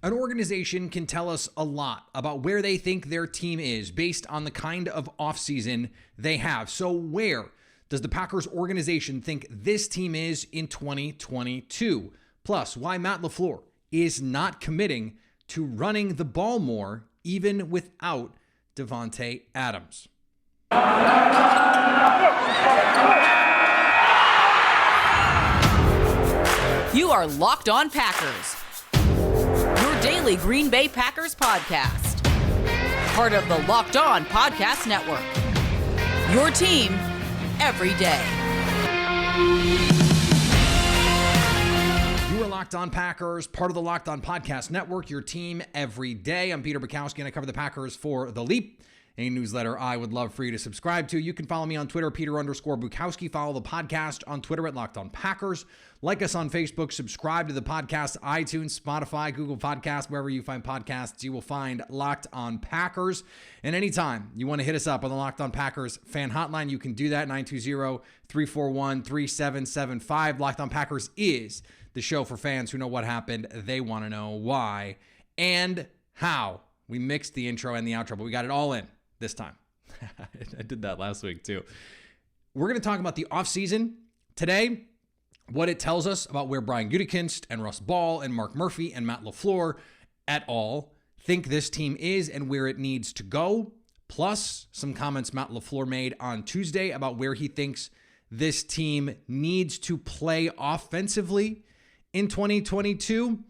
An organization can tell us a lot about where they think their team is based on the kind of offseason they have. So where does the Packers organization think this team is in 2022? Plus, why Matt LaFleur is not committing to running the ball more, even without Davante Adams. You are Locked On Packers, your daily Green Bay Packers podcast. Part of the Locked On Podcast Network, your team every day. You are Locked On Packers, part of the Locked On Podcast Network, your team every day. I'm Peter Bukowski, and I cover the Packers for The Leap, a newsletter I would love for you to subscribe to. You can follow me on Twitter, Peter_Bukowski. Follow the podcast on Twitter at Locked On Packers. Like us on Facebook. Subscribe to the podcast, iTunes, Spotify, Google Podcasts, wherever you find podcasts, you will find Locked On Packers. And anytime you want to hit us up on the Locked On Packers fan hotline, you can do that, 920-341-3775. Locked On Packers is the show for fans who know what happened. They want to know why and how. We mixed the intro and the outro, but we got it all in this time. I did that last week too. We're going to talk about the offseason today, what it tells us about where Brian Gutekunst and Russ Ball and Mark Murphy and Matt LaFleur et al. Think this team is and where it needs to go, plus some comments Matt LaFleur made on Tuesday about where he thinks this team needs to play offensively in 2022.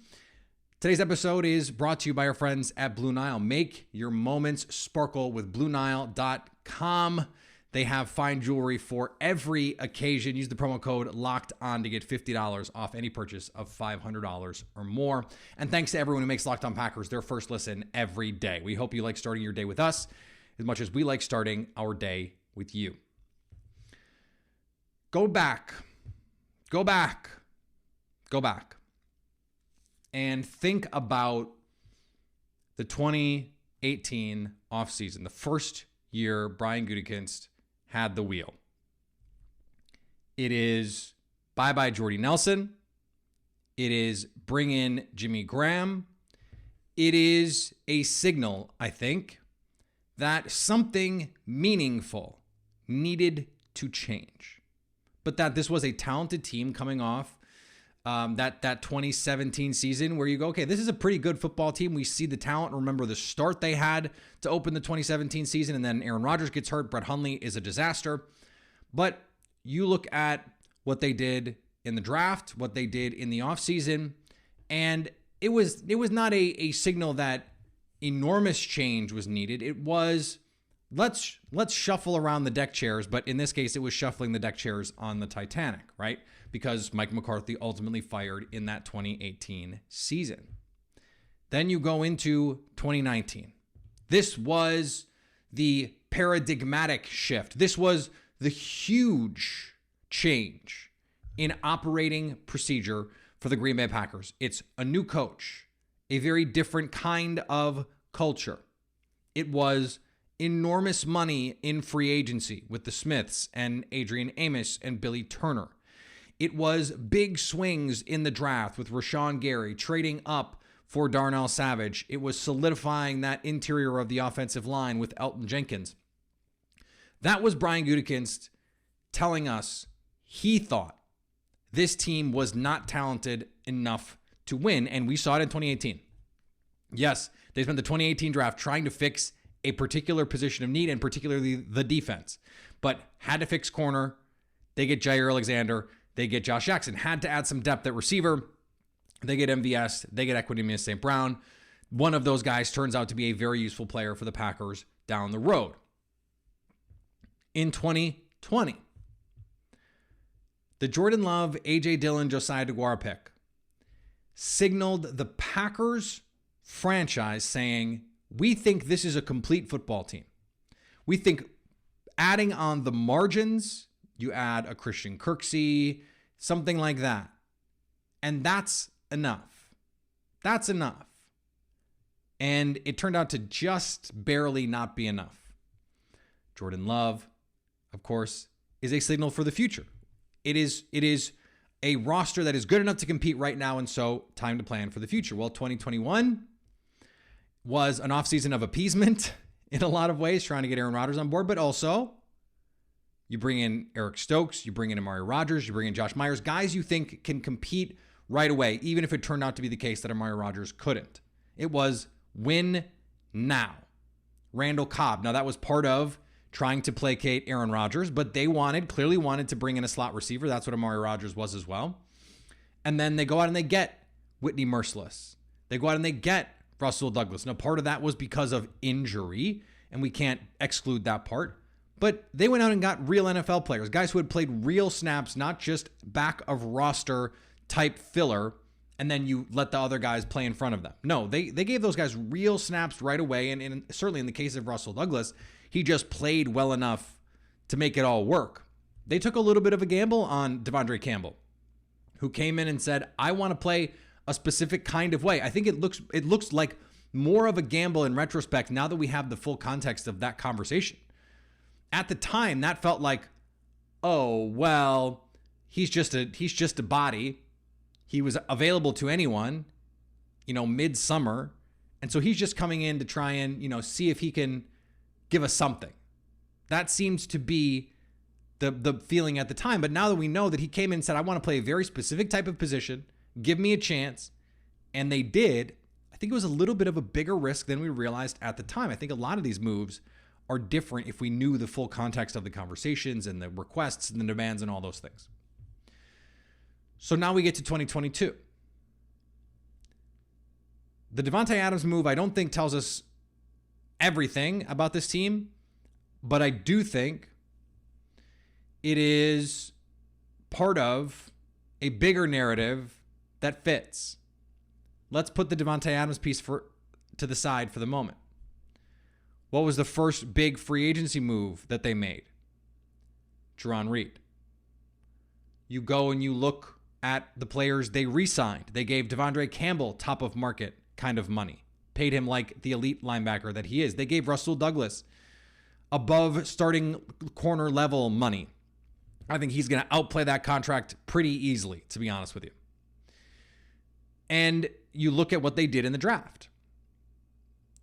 Today's episode is brought to you by our friends at Blue Nile. Make your moments sparkle with BlueNile.com. They have fine jewelry for every occasion. Use the promo code LOCKEDON to get $50 off any purchase of $500 or more. And thanks to everyone who makes Locked On Packers their first listen every day. We hope you like starting your day with us as much as we like starting our day with you. Go back, and think about the 2018 offseason, the first year Brian Gutekunst had the wheel. It is bye-bye Jordy Nelson. It is bring in Jimmy Graham. It is a signal, I think, that something meaningful needed to change. But that this was a talented team coming off that 2017 season where you go, okay, this is a pretty good football team. We see the talent. Remember the start they had to open the 2017 season, and then Aaron Rodgers gets hurt. Brett Hundley is a disaster. But you look at what they did in the draft, what they did in the offseason, and it was not a signal that enormous change was needed. It was let's shuffle around the deck chairs, but in this case, it was shuffling the deck chairs on the Titanic, right? Because Mike McCarthy ultimately fired in that 2018 season. Then you go into 2019. This was the paradigmatic shift. This was the huge change in operating procedure for the Green Bay Packers. It's a new coach, a very different kind of culture. It was enormous money in free agency with the Smiths and Adrian Amos and Billy Turner. It was big swings in the draft with Rashawn Gary trading up for Darnell Savage. It was solidifying that interior of the offensive line with Elton Jenkins. That was Brian Gutekunst telling us he thought this team was not talented enough to win, and we saw it in 2018. Yes, they spent the 2018 draft trying to fix a particular position of need, and particularly the defense, but had to fix corner. They get Jair Alexander. They get Josh Jackson. Had to add some depth at receiver. They get MVS. They get Equanimeous St. Brown. One of those guys turns out to be a very useful player for the Packers down the road. In 2020, the Jordan Love, A.J. Dillon, Josiah DeGuara pick signaled the Packers franchise saying, we think this is a complete football team. We think adding on the margins, you add a Christian Kirksey, something like that. And that's enough. That's enough. And it turned out to just barely not be enough. Jordan Love, of course, is a signal for the future. It is a roster that is good enough to compete right now, and so time to plan for the future. Well, 2021 was an offseason of appeasement in a lot of ways, trying to get Aaron Rodgers on board, but also you bring in Eric Stokes, you bring in Amari Rodgers, you bring in Josh Myers, guys you think can compete right away, even if it turned out to be the case that Amari Rodgers couldn't. It was win now. Randall Cobb. Now, that was part of trying to placate Aaron Rodgers, but they clearly wanted to bring in a slot receiver. That's what Amari Rodgers was as well. And then they go out and they get Whitney Merciless. They go out and they get Russell Douglas. Now, part of that was because of injury, and we can't exclude that part. But they went out and got real NFL players, guys who had played real snaps, not just back of roster type filler, and then you let the other guys play in front of them. No, they gave those guys real snaps right away, and certainly in the case of Russell Douglas, he just played well enough to make it all work. They took a little bit of a gamble on Devondre Campbell, who came in and said, I want to play a specific kind of way. I think it looks like more of a gamble in retrospect now that we have the full context of that conversation. At the time, that felt like, oh, well, he's just a body. He was available to anyone, midsummer. And so he's just coming in to try and, see if he can give us something. That seems to be the feeling at the time. But now that we know that he came in and said, I want to play a very specific type of position, give me a chance. And they did. I think it was a little bit of a bigger risk than we realized at the time. I think a lot of these moves are different if we knew the full context of the conversations and the requests and the demands and all those things. So now we get to 2022. The Davante Adams move, I don't think tells us everything about this team, but I do think it is part of a bigger narrative that fits. Let's put the Davante Adams piece to the side for the moment. What was the first big free agency move that they made? Jerron Reed. You go and you look at the players they re-signed. They gave Devondre Campbell top of market kind of money. Paid him like the elite linebacker that he is. They gave Russell Douglas above starting corner level money. I think he's going to outplay that contract pretty easily, to be honest with you. And you look at what they did in the draft.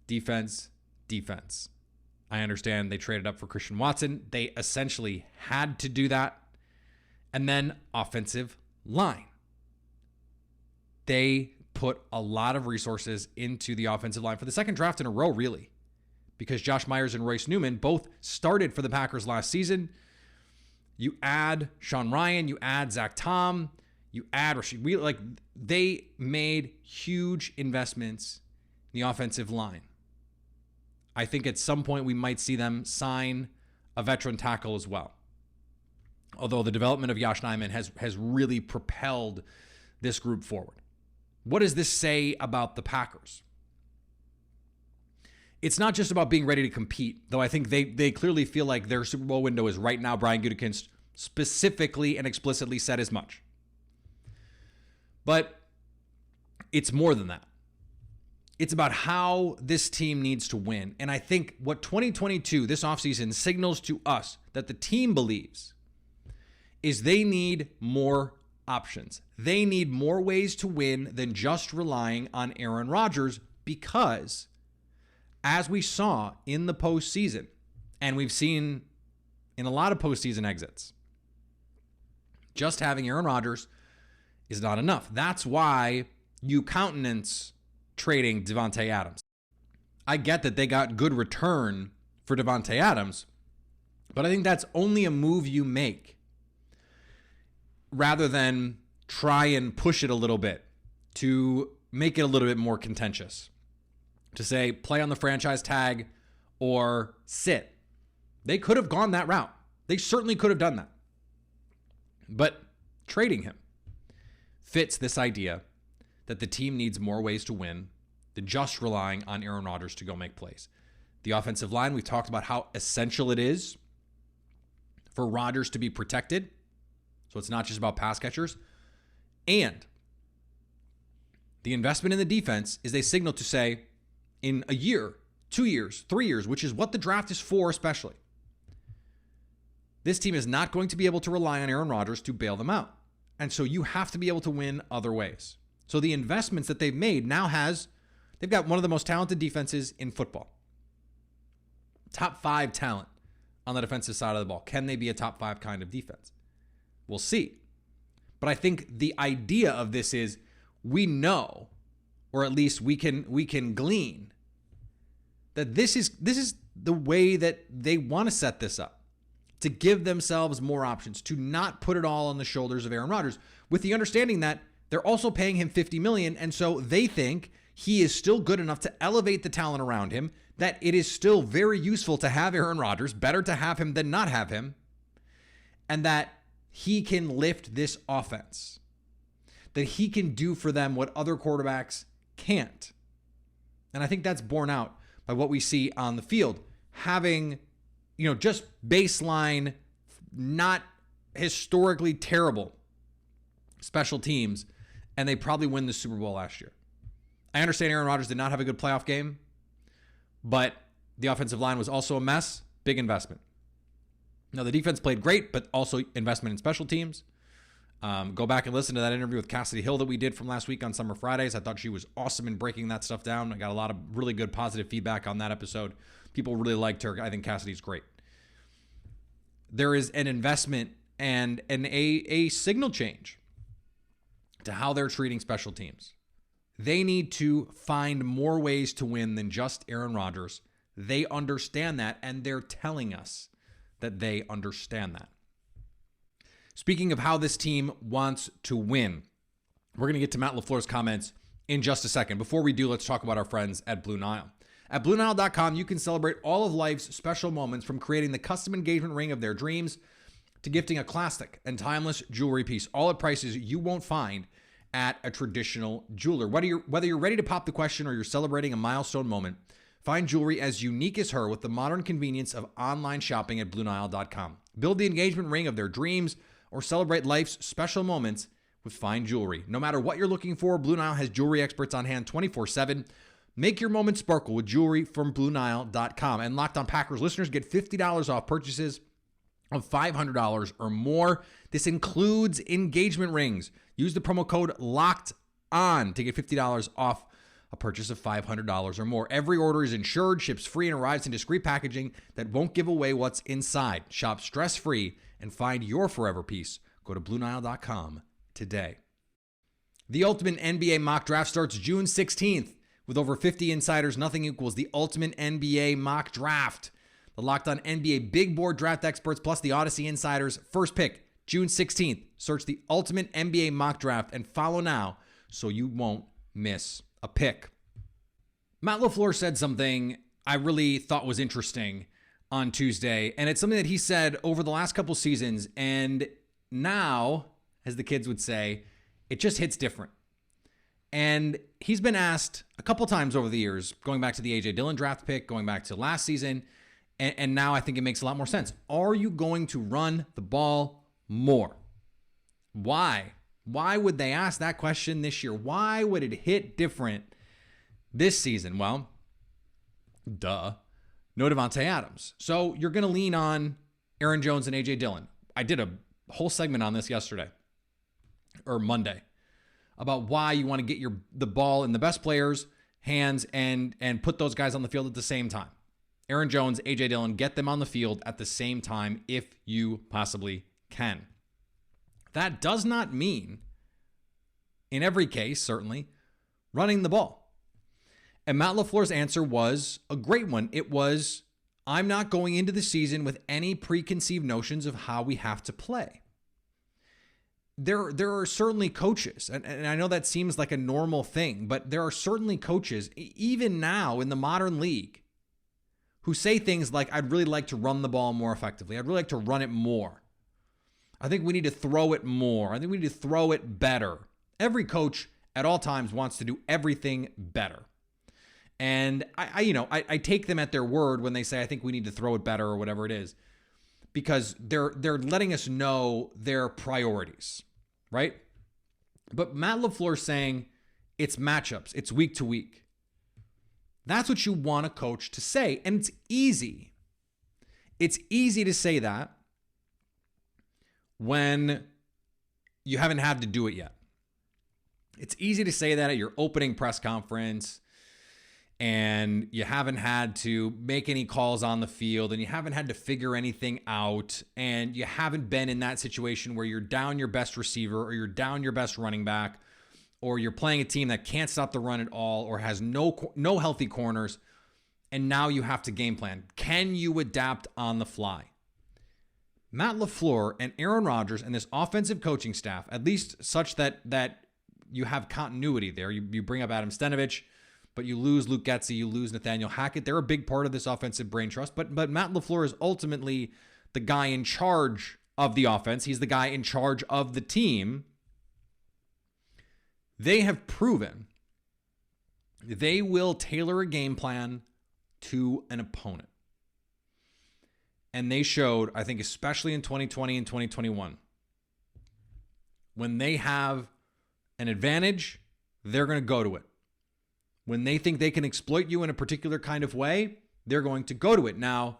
Defense. I understand they traded up for Christian Watson. They essentially had to do that. And then offensive line. They put a lot of resources into the offensive line for the second draft in a row, really, because Josh Myers and Royce Newman both started for the Packers last season. You add Sean Ryan, you add Zach Tom, you add Rashid Wheeler. They made huge investments in the offensive line. I think at some point we might see them sign a veteran tackle as well. Although the development of Yosh Nijman has really propelled this group forward. What does this say about the Packers? It's not just about being ready to compete, though I think they clearly feel like their Super Bowl window is right now. Brian Gutekunst specifically and explicitly said as much. But it's more than that. It's about how this team needs to win. And I think what 2022, this offseason, signals to us that the team believes is they need more options. They need more ways to win than just relying on Aaron Rodgers, because as we saw in the postseason, and we've seen in a lot of postseason exits, just having Aaron Rodgers is not enough. That's why you countenance trading Davante Adams. I get that they got good return for Davante Adams, but I think that's only a move you make rather than try and push it a little bit to make it a little bit more contentious. To say, play on the franchise tag or sit. They could have gone that route. They certainly could have done that. But trading him fits this idea that the team needs more ways to win than just relying on Aaron Rodgers to go make plays. The offensive line, we've talked about how essential it is for Rodgers to be protected. So it's not just about pass catchers. And the investment in the defense is a signal to say, in a year, 2 years, 3 years, which is what the draft is for especially, this team is not going to be able to rely on Aaron Rodgers to bail them out. And so you have to be able to win other ways. So the investments that they've made they've got one of the most talented defenses in football. Top 5 talent on the defensive side of the ball. Can they be a top 5 kind of defense? We'll see. But I think the idea of this is we know, or at least we can glean, that this is the way that they want to set this up, to give themselves more options, to not put it all on the shoulders of Aaron Rodgers, with the understanding that they're also paying him $50 million, and so they think he is still good enough to elevate the talent around him, that it is still very useful to have Aaron Rodgers, better to have him than not have him, and that he can lift this offense, that he can do for them what other quarterbacks can't. And I think that's borne out by what we see on the field. Having, just baseline, not historically terrible special teams, and they probably win the Super Bowl last year. I understand Aaron Rodgers did not have a good playoff game, but the offensive line was also a mess. Big investment. Now, the defense played great, but also investment in special teams. Go back and listen to that interview with Cassidy Hill that we did from last week on Summer Fridays. I thought she was awesome in breaking that stuff down. I got a lot of really good positive feedback on that episode. People really liked her. I think Cassidy's great. There is an investment and a signal change to how they're treating special teams. They need to find more ways to win than just Aaron Rodgers. They understand that, and they're telling us that they understand that. Speaking of how this team wants to win, we're going to get to Matt LaFleur's comments in just a second. Before we do, let's talk about our friends at Blue Nile. At BlueNile.com, you can celebrate all of life's special moments, from creating the custom engagement ring of their dreams to gifting a classic and timeless jewelry piece, all at prices you won't find at a traditional jeweler. Whether you're ready to pop the question or you're celebrating a milestone moment, find jewelry as unique as her with the modern convenience of online shopping at BlueNile.com. Build the engagement ring of their dreams or celebrate life's special moments with fine jewelry. No matter what you're looking for, Blue Nile has jewelry experts on hand 24/7. Make your moment sparkle with jewelry from BlueNile.com. And Locked On Packers listeners get $50 off purchases of $500 or more. This includes engagement rings. Use the promo code LOCKEDON to get $50 off a purchase of $500 or more. Every order is insured, ships free, and arrives in discreet packaging that won't give away what's inside. Shop stress-free and find your forever piece. Go to BlueNile.com today. The Ultimate NBA Mock Draft starts June 16th. With over 50 insiders, nothing equals the Ultimate NBA Mock Draft. The Locked On NBA Big Board Draft Experts plus the Odyssey Insiders. First pick, June 16th. Search the Ultimate NBA Mock Draft and follow now so you won't miss a pick. Matt LaFleur said something I really thought was interesting on Tuesday, and it's something that he said over the last couple seasons, and now, as the kids would say, it just hits different. And he's been asked a couple times over the years, going back to the A.J. Dillon draft pick, going back to last season, and now I think it makes a lot more sense. Are you going to run the ball more? Why? Why would they ask that question this year? Why would it hit different this season? Well, no Davante Adams. So you're going to lean on Aaron Jones and A.J. Dillon. I did a whole segment on this yesterday or Monday about why you want to get the ball in the best players' hands and put those guys on the field at the same time. Aaron Jones, A.J. Dillon, get them on the field at the same time if you possibly can. That does not mean, in every case, certainly, running the ball. And Matt LaFleur's answer was a great one. It was, I'm not going into the season with any preconceived notions of how we have to play. There are certainly coaches, and I know that seems like a normal thing, but there are certainly coaches, even now in the modern league, who say things like, I'd really like to run the ball more effectively. I'd really like to run it more. I think we need to throw it more. I think we need to throw it better. Every coach at all times wants to do everything better. And I take them at their word when they say, I think we need to throw it better or whatever it is, because they're letting us know their priorities, right? But Matt LaFleur's saying it's matchups, it's week to week. That's what you want a coach to say, and it's easy. It's easy to say that when you haven't had to do it yet. It's easy to say that at your opening press conference, and you haven't had to make any calls on the field, and you haven't had to figure anything out, and you haven't been in that situation where you're down your best receiver or you're down your best running back, or you're playing a team that can't stop the run at all or has no healthy corners, and now you have to game plan. Can you adapt on the fly? Matt LaFleur and Aaron Rodgers and this offensive coaching staff, at least such that you have continuity there. You bring up Adam Stenavich, but you lose Luke Getsy, you lose Nathaniel Hackett. They're a big part of this offensive brain trust, but Matt LaFleur is ultimately the guy in charge of the offense. He's the guy in charge of the team. They have proven they will tailor a game plan to an opponent. And they showed, I think, especially in 2020 and 2021, when they have an advantage, they're going to go to it. When they think they can exploit you in a particular kind of way, they're going to go to it. Now,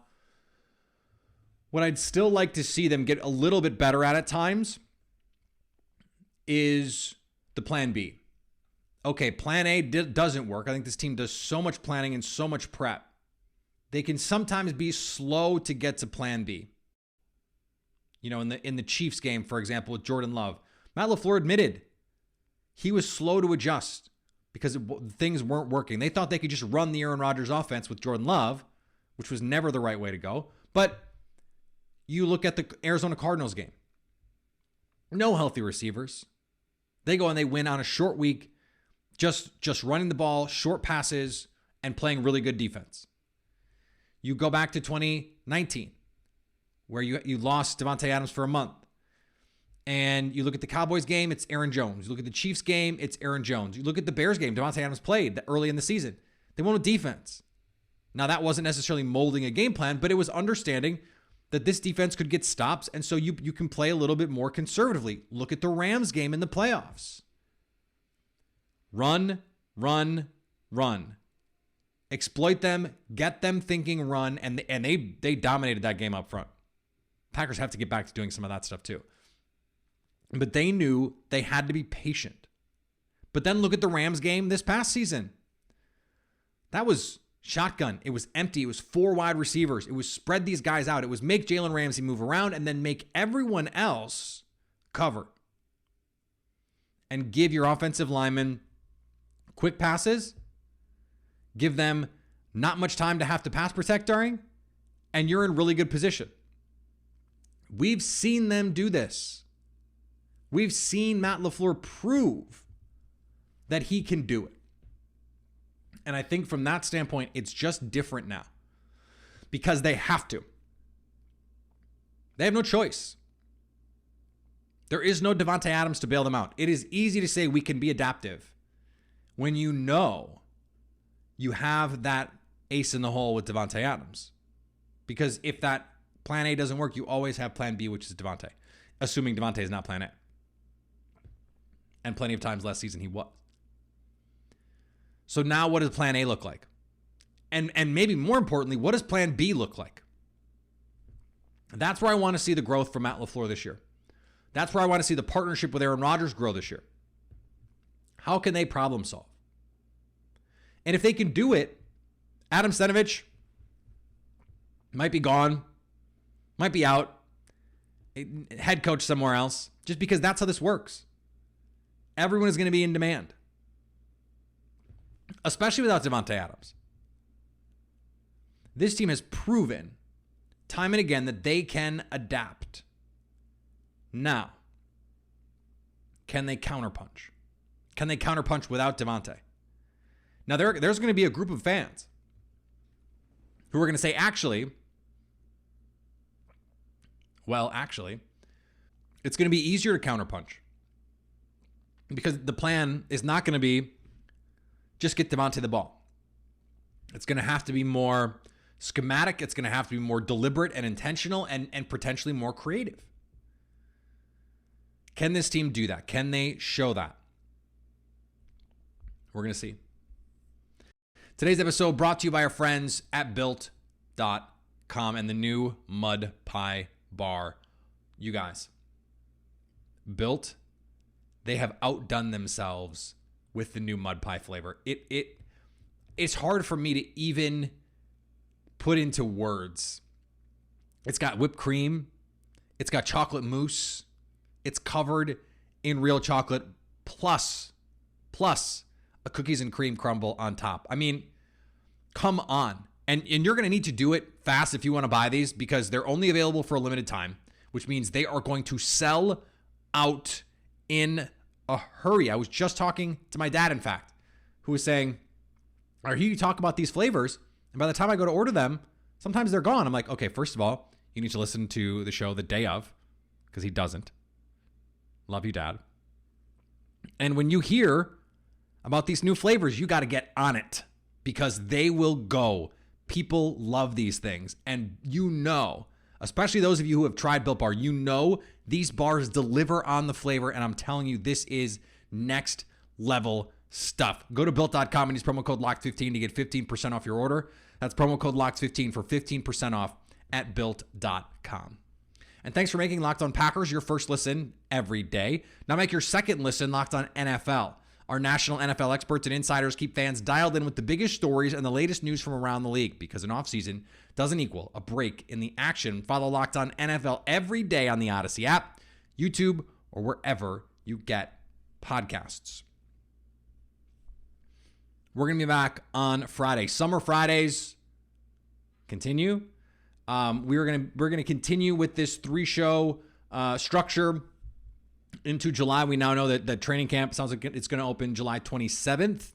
what I'd still like to see them get a little bit better at times is the plan B. Okay, plan A doesn't work. I think this team does so much planning and so much prep. They can sometimes be slow to get to plan B. You know, in the Chiefs game, for example, with Jordan Love, Matt LaFleur admitted he was slow to adjust because things weren't working. They thought they could just run the Aaron Rodgers offense with Jordan Love, which was never the right way to go. But you look at the Arizona Cardinals game. No healthy receivers. They go and they win on a short week, just running the ball, short passes, and playing really good defense. You go back to 2019, where you lost Davante Adams for a month. And you look at the Cowboys game, it's Aaron Jones. You look at the Chiefs game, it's Aaron Jones. You look at the Bears game, Davante Adams played early in the season. They won with defense. Now, that wasn't necessarily molding a game plan, but it was understanding that this defense could get stops, and so you can play a little bit more conservatively. Look at the Rams game in the playoffs. Run, run, run. Exploit them, get them thinking run, and they dominated that game up front. Packers have to get back to doing some of that stuff too. But they knew they had to be patient. But then look at the Rams game this past season. That was shotgun. It was empty. It was 4 wide receivers. It was spread these guys out. It was make Jalen Ramsey move around and then make everyone else cover. And give your offensive linemen quick passes. Give them not much time to have to pass protect during, and you're in really good position. We've seen them do this. We've seen Matt LaFleur prove that he can do it. And I think from that standpoint, it's just different now because they have to. They have no choice. There is no Davante Adams to bail them out. It is easy to say we can be adaptive when you know you have that ace in the hole with Davante Adams. Because if that plan A doesn't work, you always have plan B, which is Davante. Assuming Davante is not plan A. And plenty of times last season he was. So now what does plan A look like? And maybe more importantly, what does plan B look like? That's where I want to see the growth from Matt LaFleur this year. That's where I want to see the partnership with Aaron Rodgers grow this year. How can they problem solve? And if they can do it, Adam Stenavich might be gone, might be out, head coach somewhere else, just because that's how this works. Everyone is going to be in demand, especially without Davante Adams. This team has proven time and again that they can adapt. Now, can they counterpunch? Can they counterpunch without Davante? Now, there's going to be a group of fans who are going to say, actually, it's going to be easier to counterpunch because the plan is not going to be just get Davante the ball. It's going to have to be more schematic. It's going to have to be more deliberate and intentional and potentially more creative. Can this team do that? Can they show that? We're going to see. Today's episode brought to you by our friends at Built.com and the new Mud Pie Bar. You guys, Built they have outdone themselves with the new mud pie flavor. It's hard for me to even put into words. It's got whipped cream. It's got chocolate mousse. It's covered in real chocolate plus a cookies and cream crumble on top. I mean, come on. And you're going to need to do it fast if you want to buy these, because they're only available for a limited time, which means they are going to sell out in a hurry. I was just talking to my dad, in fact, who was saying, I hear you talk about these flavors, and by the time I go to order them, sometimes they're gone. I'm like, okay, first of all, you need to listen to the show the day of, because he doesn't. Love you, Dad. And when you hear about these new flavors, you got to get on it, because they will go. People love these things. And you know, especially those of you who have tried Built Bar, you know these bars deliver on the flavor. And I'm telling you, this is next level stuff. Go to Built.com and use promo code LOCKED15 to get 15% off your order. That's promo code LOCKED15 for 15% off at Built.com. And thanks for making Locked On Packers your first listen every day. Now make your second listen Locked On NFL. Our national NFL experts and insiders keep fans dialed in with the biggest stories and the latest news from around the league, because an offseason doesn't equal a break in the action. Follow Locked On NFL every day on the Odyssey app, YouTube, or wherever you get podcasts. We're going to be back on Friday. Summer Fridays continue. We're going to continue with this 3-show structure into July. We now know that training camp sounds like it's going to open July 27th.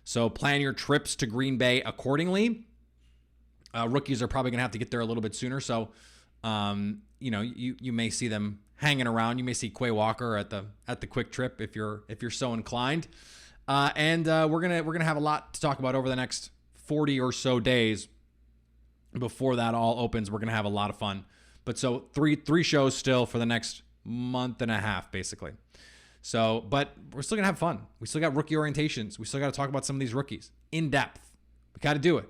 So plan your trips to Green Bay accordingly. Rookies are probably going to have to get there a little bit sooner. So, you may see them hanging around. You may see Quay Walker at the quick trip if you're so inclined. And we're gonna have a lot to talk about over the next 40 or so days before that all opens. We're gonna have a lot of fun. But so three shows still for the next month and a half, basically. So, but we're still gonna have fun. We still got rookie orientations. We still got to talk about some of these rookies in depth. We got to do it.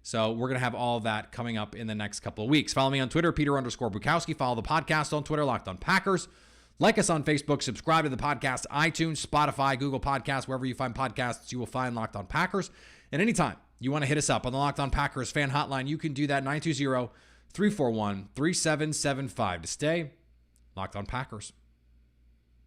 So we're gonna have all of that coming up in the next couple of weeks. Follow me on Twitter, Peter_Bukowski. Follow the podcast on Twitter, Locked On Packers. Like us on Facebook. Subscribe to the podcast, iTunes, Spotify, Google Podcasts, wherever you find podcasts, you will find Locked On Packers. And anytime you want to hit us up on the Locked On Packers fan hotline, you can do that, 920-341-3775, to stay Locked On Packers.